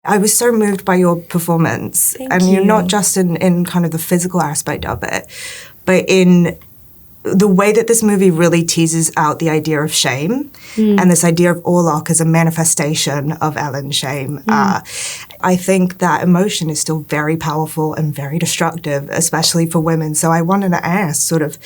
I was so moved by your performance. Thank you. You're not just in kind of the physical aspect of it, but in the way that this movie really teases out the idea of shame and this idea of Orlok as a manifestation of Ellen's shame. I think that emotion is still very powerful and very destructive, especially for women. So I wanted to ask sort of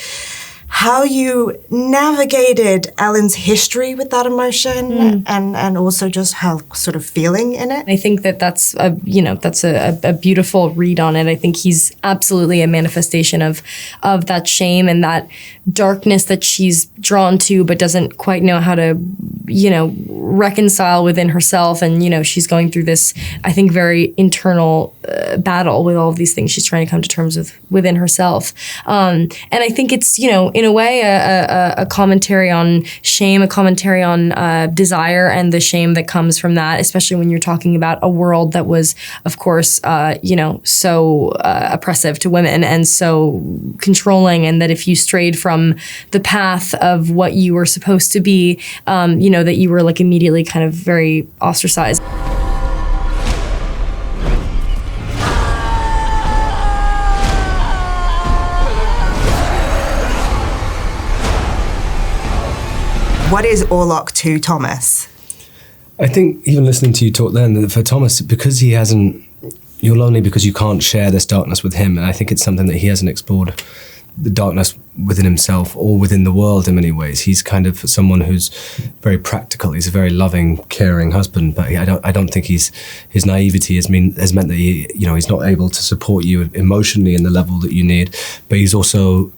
how you navigated Ellen's history with that emotion and also just her sort of feeling in it. I think that's a beautiful read on it. I think he's absolutely a manifestation of that shame and that darkness that she's drawn to but doesn't quite know how to, reconcile within herself. And, she's going through this, I think, very internal battle with all of these things she's trying to come to terms with within herself. And I think it's, in a way, a commentary on shame, a commentary on desire and the shame that comes from that, especially when you're talking about a world that was, of course, so oppressive to women and so controlling, and that if you strayed from the path of what you were supposed to be, that you were like immediately kind of very ostracized. What is Orlok to Thomas? I think even listening to you talk then, for Thomas, because he hasn't, you're lonely because you can't share this darkness with him. And I think it's something that he hasn't explored, the darkness within himself or within the world in many ways. He's kind of someone who's very practical. He's a very loving, caring husband, but I don't think his naivety has meant that he's not able to support you emotionally in the level that you need. But he's also,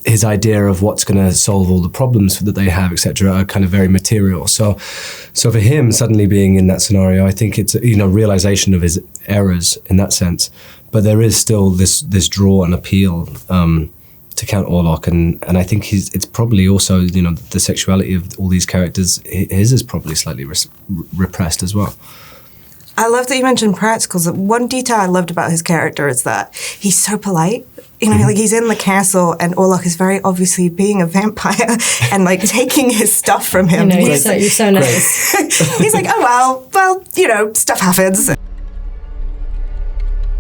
his idea of what's going to solve all the problems that they have, etc., are kind of very material. So for him, suddenly being in that scenario, I think it's realization of his errors in that sense. But there is still this draw and appeal to Count Orlok, and I think it's probably also the sexuality of all these characters. His is probably slightly repressed as well. I love that you mentioned practicals. One detail I loved about his character is that he's so polite. Like he's in the castle and Orlok is very obviously being a vampire and like taking his stuff from him. You're so nice. He's like, oh, well, stuff happens.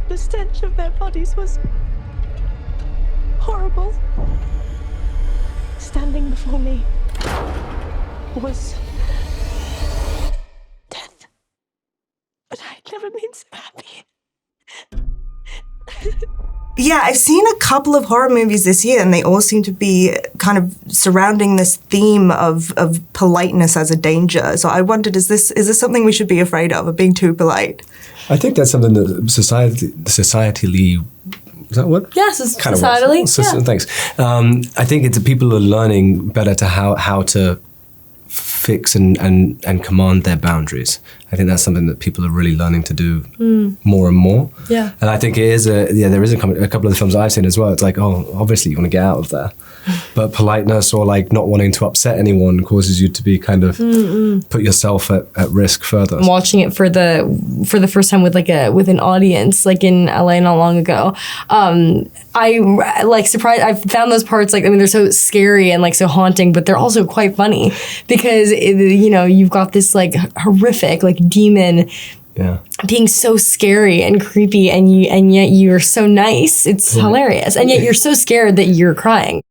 The stench of their bodies was horrible. Standing before me was death. But I'd never been so happy. Yeah, I've seen a couple of horror movies this year and they all seem to be kind of surrounding this theme of politeness as a danger. So I wondered, is this something we should be afraid of being too polite? I think that's something that societally, is that what? Yes, kind societally. Thanks. I think it's people are learning better to how to fix and command their boundaries. I think that's something that people are really learning to do more and more. Yeah. And I think there is a couple of the films I've seen as well. It's like, oh, obviously you want to get out of there. But politeness or like not wanting to upset anyone causes you to be kind of put yourself at risk further. I'm watching it for the first time with an audience, like in LA not long ago. I like surprised. I found those parts they're so scary and like so haunting, but they're also quite funny because you've got this like horrific like demon. Yeah. Being so scary and creepy, and yet you're so nice. It's hilarious, and yet you're so scared that you're crying.